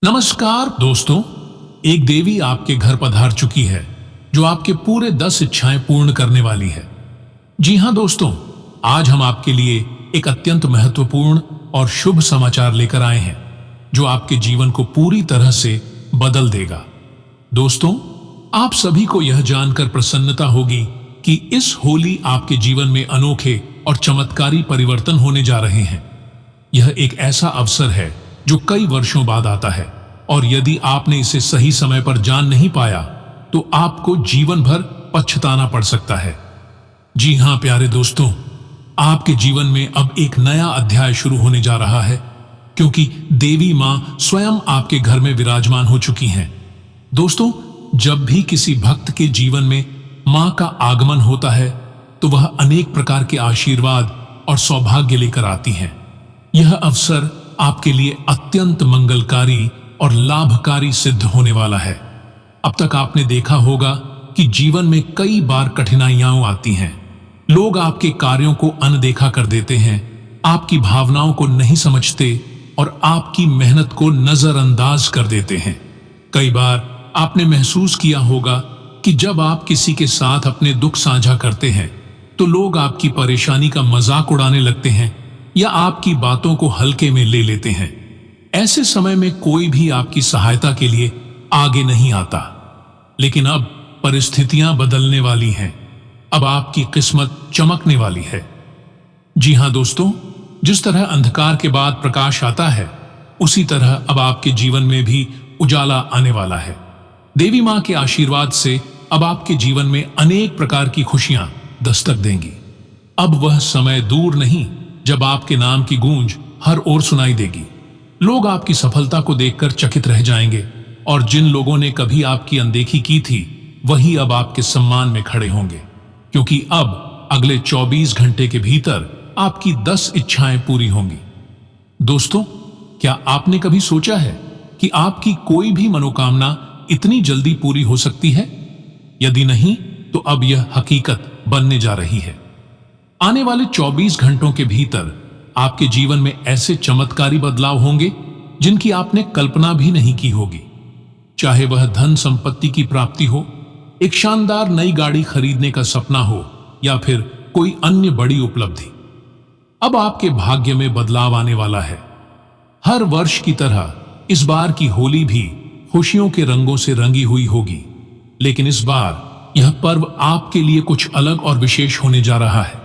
नमस्कार दोस्तों। एक देवी आपके घर पधार चुकी है जो आपके पूरे 10 इच्छाएं पूर्ण करने वाली है। जी हां दोस्तों, आज हम आपके लिए एक अत्यंत महत्वपूर्ण और शुभ समाचार लेकर आए हैं जो आपके जीवन को पूरी तरह से बदल देगा। दोस्तों, आप सभी को यह जानकर प्रसन्नता होगी कि इस होली आपके जीवन में अनोखे और चमत्कारी परिवर्तन होने जा रहे हैं। यह एक ऐसा अवसर है जो कई वर्षों बाद आता है और यदि आपने इसे सही समय पर जान नहीं पाया तो आपको जीवन भर पछताना पड़ सकता है। जी हां प्यारे दोस्तों, आपके जीवन में अब एक नया अध्याय शुरू होने जा रहा है क्योंकि देवी मां स्वयं आपके घर में विराजमान हो चुकी हैं। दोस्तों, जब भी किसी भक्त के जीवन में मां का आगमन होता है तो वह अनेक प्रकार के आशीर्वाद और सौभाग्य लेकर आती हैं। यह अवसर आपके लिए अत्यंत मंगलकारी और लाभकारी सिद्ध होने वाला है। अब तक आपने देखा होगा कि जीवन में कई बार कठिनाइयां आती हैं। लोग आपके कार्यों को अनदेखा कर देते हैं, आपकी भावनाओं को नहीं समझते और आपकी मेहनत को नजरअंदाज कर देते हैं। कई बार आपने महसूस किया होगा कि जब आप किसी के साथ अपने दुख साझा करते हैं तो लोग आपकी परेशानी का मजाक उड़ाने लगते हैं या आपकी बातों को हल्के में ले लेते हैं। ऐसे समय में कोई भी आपकी सहायता के लिए आगे नहीं आता। लेकिन अब परिस्थितियां बदलने वाली हैं। अब आपकी किस्मत चमकने वाली है। जी हां दोस्तों, जिस तरह अंधकार के बाद प्रकाश आता है उसी तरह अब आपके जीवन में भी उजाला आने वाला है। देवी मां के आशीर्वाद से अब आपके जीवन में अनेक प्रकार की खुशियां दस्तक देंगी। अब वह समय दूर नहीं जब आपके नाम की गूंज हर ओर सुनाई देगी। लोग आपकी सफलता को देखकर चकित रह जाएंगे और जिन लोगों ने कभी आपकी अनदेखी की थी वही अब आपके सम्मान में खड़े होंगे, क्योंकि अब अगले 24 घंटे के भीतर आपकी 10 इच्छाएं पूरी होंगी। दोस्तों, क्या आपने कभी सोचा है कि आपकी कोई भी मनोकामना इतनी जल्दी पूरी हो सकती है? यदि नहीं तो अब यह हकीकत बनने जा रही है। आने वाले 24 घंटों के भीतर आपके जीवन में ऐसे चमत्कारी बदलाव होंगे जिनकी आपने कल्पना भी नहीं की होगी। चाहे वह धन संपत्ति की प्राप्ति हो, एक शानदार नई गाड़ी खरीदने का सपना हो या फिर कोई अन्य बड़ी उपलब्धि। अब आपके भाग्य में बदलाव आने वाला है। हर वर्ष की तरह इस बार की होली भी खुशियों के रंगों से रंगी हुई होगी, लेकिन इस बार यह पर्व आपके लिए कुछ अलग और विशेष होने जा रहा है।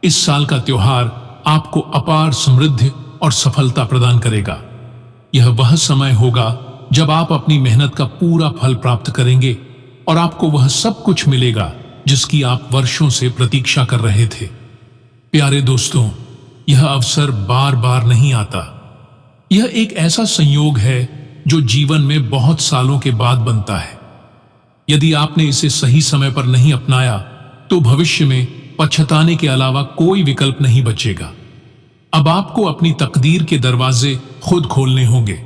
इस साल का त्योहार आपको अपार समृद्धि और सफलता प्रदान करेगा। यह वह समय होगा जब आप अपनी मेहनत का पूरा फल प्राप्त करेंगे और आपको वह सब कुछ मिलेगा जिसकी आप वर्षों से प्रतीक्षा कर रहे थे। प्यारे दोस्तों, यह अवसर बार बार नहीं आता। यह एक ऐसा संयोग है जो जीवन में बहुत सालों के बाद बनता है। यदि आपने इसे सही समय पर नहीं अपनाया तो भविष्य में पछताने के अलावा कोई विकल्प नहीं बचेगा। अब आपको अपनी तकदीर के दरवाजे खुद खोलने होंगे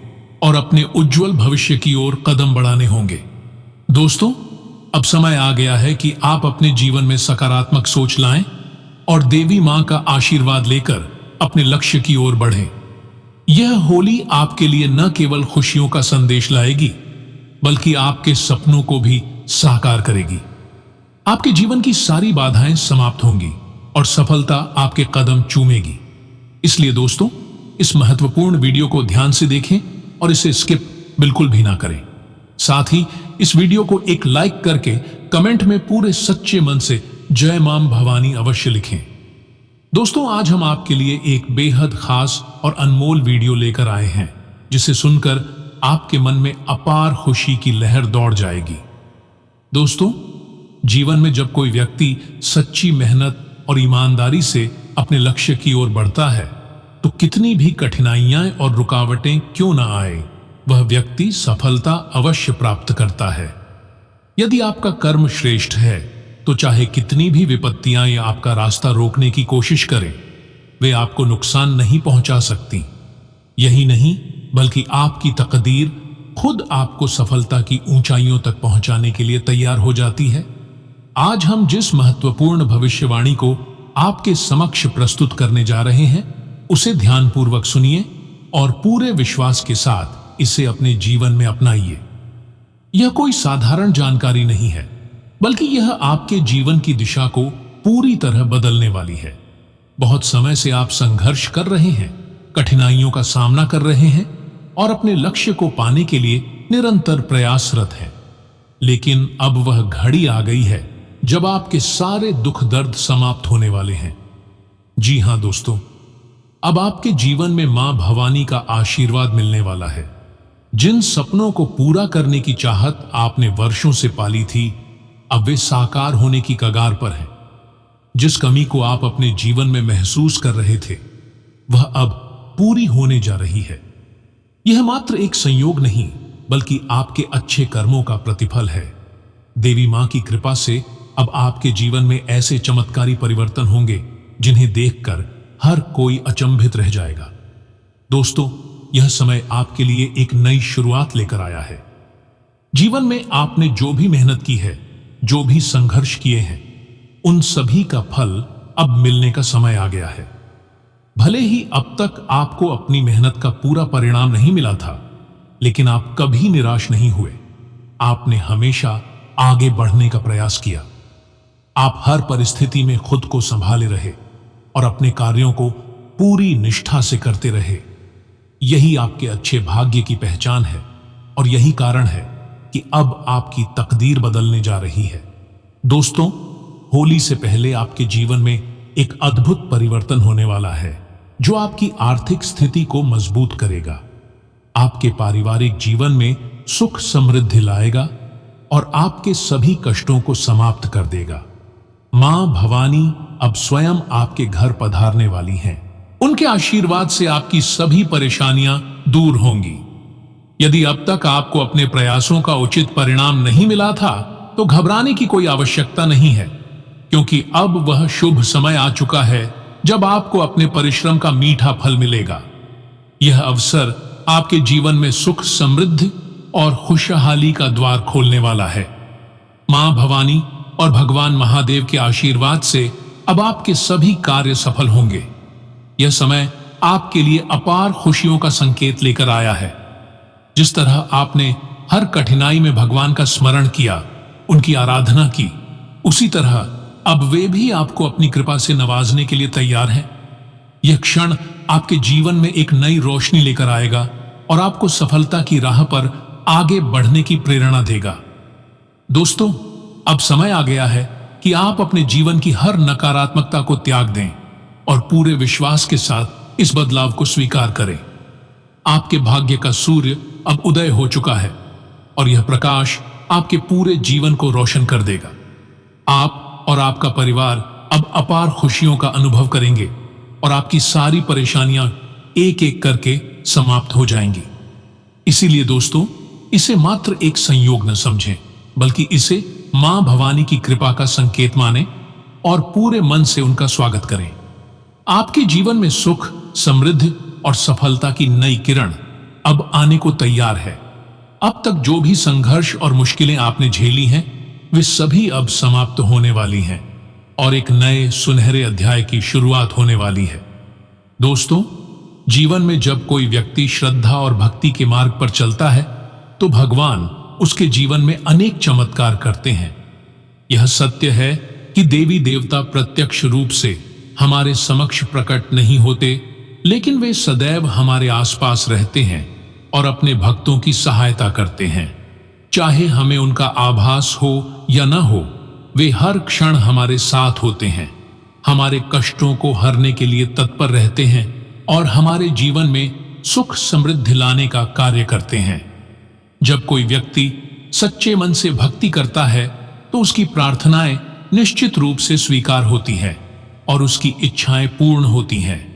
और अपने उज्जवल भविष्य की ओर कदम बढ़ाने होंगे। दोस्तों, अब समय आ गया है कि आप अपने जीवन में सकारात्मक सोच लाएं और देवी मां का आशीर्वाद लेकर अपने लक्ष्य की ओर बढ़ें। यह होली आपके लिए न केवल खुशियों का संदेश लाएगी बल्कि आपके सपनों को भी साकार करेगी। आपके जीवन की सारी बाधाएं समाप्त होंगी और सफलता आपके कदम चूमेगी। इसलिए दोस्तों, इस महत्वपूर्ण वीडियो को ध्यान से देखें और इसे स्किप बिल्कुल भी ना करें। साथ ही इस वीडियो को एक लाइक करके कमेंट में पूरे सच्चे मन से जय मां भवानी अवश्य लिखें। दोस्तों, आज हम आपके लिए एक बेहद खास और अनमोल वीडियो लेकर आए हैं जिसे सुनकर आपके मन में अपार खुशी की लहर दौड़ जाएगी। दोस्तों, जीवन में जब कोई व्यक्ति सच्ची मेहनत और ईमानदारी से अपने लक्ष्य की ओर बढ़ता है तो कितनी भी कठिनाइयां और रुकावटें क्यों न आए, वह व्यक्ति सफलता अवश्य प्राप्त करता है। यदि आपका कर्म श्रेष्ठ है तो चाहे कितनी भी विपत्तियां या आपका रास्ता रोकने की कोशिश करें, वे आपको नुकसान नहीं पहुंचा सकती। यही नहीं बल्कि आपकी तकदीर खुद आपको सफलता की ऊंचाइयों तक पहुंचाने के लिए तैयार हो जाती है। आज हम जिस महत्वपूर्ण भविष्यवाणी को आपके समक्ष प्रस्तुत करने जा रहे हैं उसे ध्यानपूर्वक सुनिए और पूरे विश्वास के साथ इसे अपने जीवन में अपनाइए। यह कोई साधारण जानकारी नहीं है, बल्कि यह आपके जीवन की दिशा को पूरी तरह बदलने वाली है। बहुत समय से आप संघर्ष कर रहे हैं, कठिनाइयों का सामना कर रहे हैं और अपने लक्ष्य को पाने के लिए निरंतर प्रयासरत हैं। लेकिन अब वह घड़ी आ गई है जब आपके सारे दुख दर्द समाप्त होने वाले हैं। जी हां दोस्तों, अब आपके जीवन में मां भवानी का आशीर्वाद मिलने वाला है। जिन सपनों को पूरा करने की चाहत आपने वर्षों से पाली थी, अब वे साकार होने की कगार पर हैं। जिस कमी को आप अपने जीवन में महसूस कर रहे थे, वह अब पूरी होने जा रही है। यह मात्र एक संयोग नहीं, बल्कि आपके अच्छे कर्मों का प्रतिफल है। देवी मां की कृपा से अब आपके जीवन में ऐसे चमत्कारी परिवर्तन होंगे जिन्हें देखकर हर कोई अचंभित रह जाएगा। दोस्तों, यह समय आपके लिए एक नई शुरुआत लेकर आया है। जीवन में आपने जो भी मेहनत की है, जो भी संघर्ष किए हैं, उन सभी का फल अब मिलने का समय आ गया है। भले ही अब तक आपको अपनी मेहनत का पूरा परिणाम नहीं मिला था, लेकिन आप कभी निराश नहीं हुए। आपने हमेशा आगे बढ़ने का प्रयास किया। आप हर परिस्थिति में खुद को संभाले रहे और अपने कार्यों को पूरी निष्ठा से करते रहे। यही आपके अच्छे भाग्य की पहचान है और यही कारण है कि अब आपकी तकदीर बदलने जा रही है। दोस्तों, होली से पहले आपके जीवन में एक अद्भुत परिवर्तन होने वाला है, जो आपकी आर्थिक स्थिति को मजबूत करेगा, आपके पारिवारिक जीवन में सुख समृद्धि लाएगा और आपके सभी कष्टों को समाप्त कर देगा। मां भवानी अब स्वयं आपके घर पधारने वाली हैं। उनके आशीर्वाद से आपकी सभी परेशानियां दूर होंगी। यदि अब तक आपको अपने प्रयासों का उचित परिणाम नहीं मिला था, तो घबराने की कोई आवश्यकता नहीं है, क्योंकि अब वह शुभ समय आ चुका है जब आपको अपने परिश्रम का मीठा फल मिलेगा। यह अवसर आपके जीवन में सुख समृद्धि और खुशहाली का द्वार खोलने वाला है। मां भवानी और भगवान महादेव के आशीर्वाद से अब आपके सभी कार्य सफल होंगे। यह समय आपके लिए अपार खुशियों का संकेत लेकर आया है। जिस तरह आपने हर कठिनाई में भगवान का स्मरण किया, उनकी आराधना की, उसी तरह अब वे भी आपको अपनी कृपा से नवाजने के लिए तैयार हैं। यह क्षण आपके जीवन में एक नई रोशनी लेकर आएगा और आपको सफलता की राह पर आगे बढ़ने की प्रेरणा देगा। दोस्तों, अब समय आ गया है कि आप अपने जीवन की हर नकारात्मकता को त्याग दें और पूरे विश्वास के साथ इस बदलाव को स्वीकार करें। आपके भाग्य का सूर्य अब उदय हो चुका है और यह प्रकाश आपके पूरे जीवन को रोशन कर देगा। आप और आपका परिवार अब अपार खुशियों का अनुभव करेंगे और आपकी सारी परेशानियां एक एक करके समाप्त हो जाएंगी। इसीलिए दोस्तों, इसे मात्र एक संयोग न समझें, बल्कि इसे मां भवानी की कृपा का संकेत मानें और पूरे मन से उनका स्वागत करें। आपके जीवन में सुख, समृद्धि और सफलता की नई किरण अब आने को तैयार है। अब तक जो भी संघर्ष और मुश्किलें आपने झेली हैं, वे सभी अब समाप्त होने वाली हैं और एक नए सुनहरे अध्याय की शुरुआत होने वाली है। दोस्तों, जीवन में जब कोई व्यक्ति श्रद्धा और भक्ति के मार्ग पर चलता है, तो भगवान उसके जीवन में अनेक चमत्कार करते हैं। यह सत्य है कि देवी देवता प्रत्यक्ष रूप से हमारे समक्ष प्रकट नहीं होते, लेकिन वे सदैव हमारे आसपास रहते हैं और अपने भक्तों की सहायता करते हैं। चाहे हमें उनका आभास हो या न हो, वे हर क्षण हमारे साथ होते हैं, हमारे कष्टों को हरने के लिए तत्पर रहते हैं और हमारे जीवन में सुख समृद्धि लाने का कार्य करते हैं। जब कोई व्यक्ति सच्चे मन से भक्ति करता है, तो उसकी प्रार्थनाएं निश्चित रूप से स्वीकार होती हैं और उसकी इच्छाएं पूर्ण होती हैं।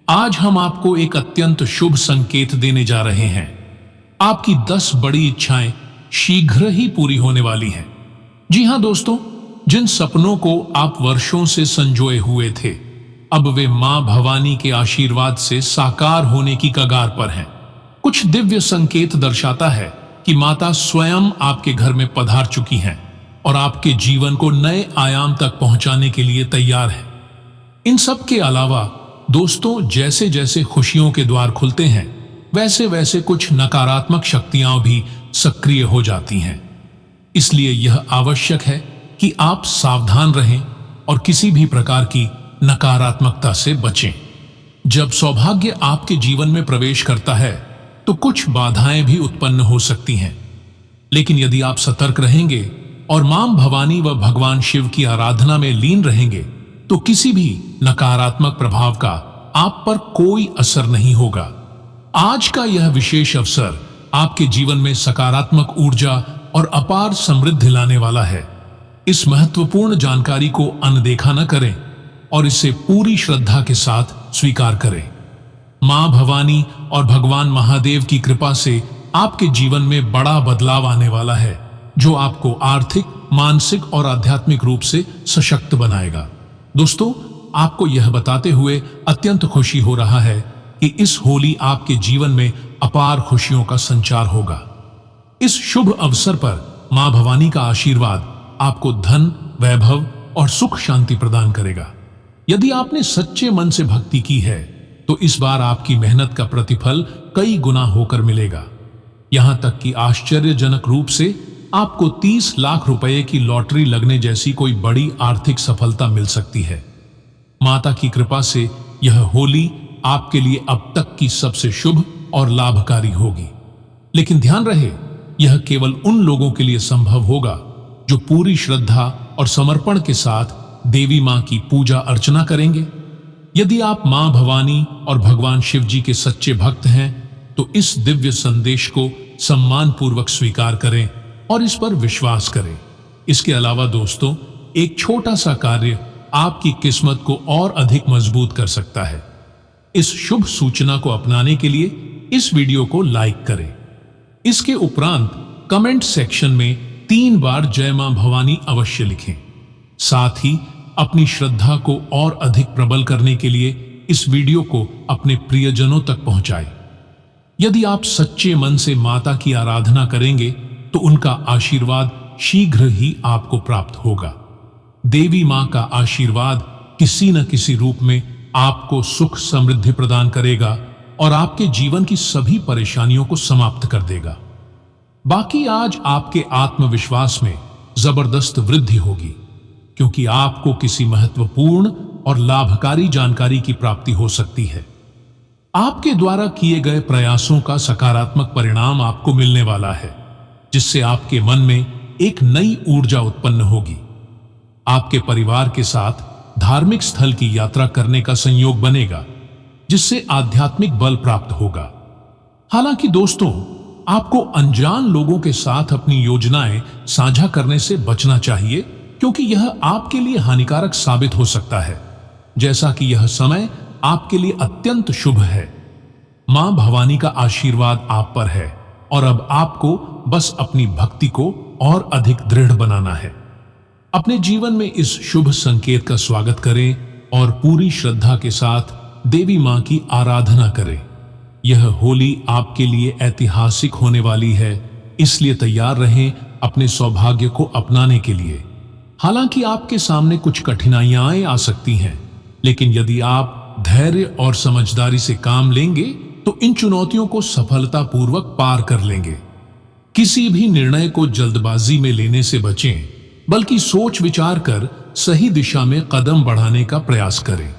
आज हम आपको एक अत्यंत शुभ संकेत देने जा रहे हैं। आपकी 10 बड़ी इच्छाएं शीघ्र ही पूरी होने वाली हैं। जी हां दोस्तों, जिन सपनों को आप वर्षों से संजोए हुए थे, अब वे मां भवानी के आशीर्वाद से साकार होने की कगार पर हैं। कुछ दिव्य संकेत दर्शाता है कि माता स्वयं आपके घर में पधार चुकी हैं और आपके जीवन को नए आयाम तक पहुंचाने के लिए तैयार है। इन सब के अलावा दोस्तों, जैसे जैसे खुशियों के द्वार खुलते हैं, वैसे वैसे कुछ नकारात्मक शक्तियां भी सक्रिय हो जाती हैं। इसलिए यह आवश्यक है कि आप सावधान रहें और किसी भी प्रकार की नकारात्मकता से बचें। जब सौभाग्य आपके जीवन में प्रवेश करता है तो कुछ बाधाएं भी उत्पन्न हो सकती हैं, लेकिन यदि आप सतर्क रहेंगे और मां भवानी व भगवान शिव की आराधना में लीन रहेंगे तो किसी भी नकारात्मक प्रभाव का आप पर कोई असर नहीं होगा। आज का यह विशेष अवसर आपके जीवन में सकारात्मक ऊर्जा और अपार समृद्धि लाने वाला है। इस महत्वपूर्ण जानकारी को अनदेखा न करें और इसे पूरी श्रद्धा के साथ स्वीकार करें। मां भवानी और भगवान महादेव की कृपा से आपके जीवन में बड़ा बदलाव आने वाला है, जो आपको आर्थिक, मानसिक और आध्यात्मिक रूप से सशक्त बनाएगा। दोस्तों, आपको यह बताते हुए अत्यंत खुशी हो रहा है कि इस होली आपके जीवन में अपार खुशियों का संचार होगा। इस शुभ अवसर पर मां भवानी का आशीर्वाद आपको धन, वैभव और सुख शांति प्रदान करेगा। यदि आपने सच्चे मन से भक्ति की है तो इस बार आपकी मेहनत का प्रतिफल कई गुना होकर मिलेगा। यहां तक कि आश्चर्यजनक रूप से आपको 30 लाख रुपए की लॉटरी लगने जैसी कोई बड़ी आर्थिक सफलता मिल सकती है। माता की कृपा से यह होली आपके लिए अब तक की सबसे शुभ और लाभकारी होगी। लेकिन ध्यान रहे, यह केवल उन लोगों के लिए संभव होगा जो पूरी श्रद्धा और समर्पण के साथ देवी मां की पूजा अर्चना करेंगे। यदि आप मां भवानी और भगवान शिव जी के सच्चे भक्त हैं तो इस दिव्य संदेश को सम्मान पूर्वक स्वीकार करें और इस पर विश्वास करें। इसके अलावा दोस्तों, एक छोटा सा कार्य आपकी किस्मत को और अधिक मजबूत कर सकता है। इस शुभ सूचना को अपनाने के लिए इस वीडियो को लाइक करें। इसके उपरांत कमेंट सेक्शन में 3 बार जय मां भवानी अवश्य लिखें। साथ ही अपनी श्रद्धा को और अधिक प्रबल करने के लिए इस वीडियो को अपने प्रियजनों तक पहुंचाएं। यदि आप सच्चे मन से माता की आराधना करेंगे तो उनका आशीर्वाद शीघ्र ही आपको प्राप्त होगा। देवी मां का आशीर्वाद किसी न किसी रूप में आपको सुख समृद्धि प्रदान करेगा और आपके जीवन की सभी परेशानियों को समाप्त कर देगा। बाकी आज आपके आत्मविश्वास में जबरदस्त वृद्धि होगी, क्योंकि आपको किसी महत्वपूर्ण और लाभकारी जानकारी की प्राप्ति हो सकती है। आपके द्वारा किए गए प्रयासों का सकारात्मक परिणाम आपको मिलने वाला है, जिससे आपके मन में एक नई ऊर्जा उत्पन्न होगी। आपके परिवार के साथ धार्मिक स्थल की यात्रा करने का संयोग बनेगा, जिससे आध्यात्मिक बल प्राप्त होगा। हालांकि दोस्तों, आपको अनजान लोगों के साथ अपनी योजनाएं साझा करने से बचना चाहिए, क्योंकि यह आपके लिए हानिकारक साबित हो सकता है। जैसा कि यह समय आपके लिए अत्यंत शुभ है। मां भवानी का आशीर्वाद आप पर है और अब आपको बस अपनी भक्ति को और अधिक दृढ़ बनाना है। अपने जीवन में इस शुभ संकेत का स्वागत करें और पूरी श्रद्धा के साथ देवी मां की आराधना करें। यह होली आपके लिए ऐतिहासिक होने वाली है, इसलिए तैयार रहें अपने सौभाग्य को अपनाने के लिए। हालांकि आपके सामने कुछ कठिनाइयां आ सकती हैं, लेकिन यदि आप धैर्य और समझदारी से काम लेंगे तो इन चुनौतियों को सफलतापूर्वक पार कर लेंगे। किसी भी निर्णय को जल्दबाजी में लेने से बचें, बल्कि सोच विचार कर सही दिशा में कदम बढ़ाने का प्रयास करें।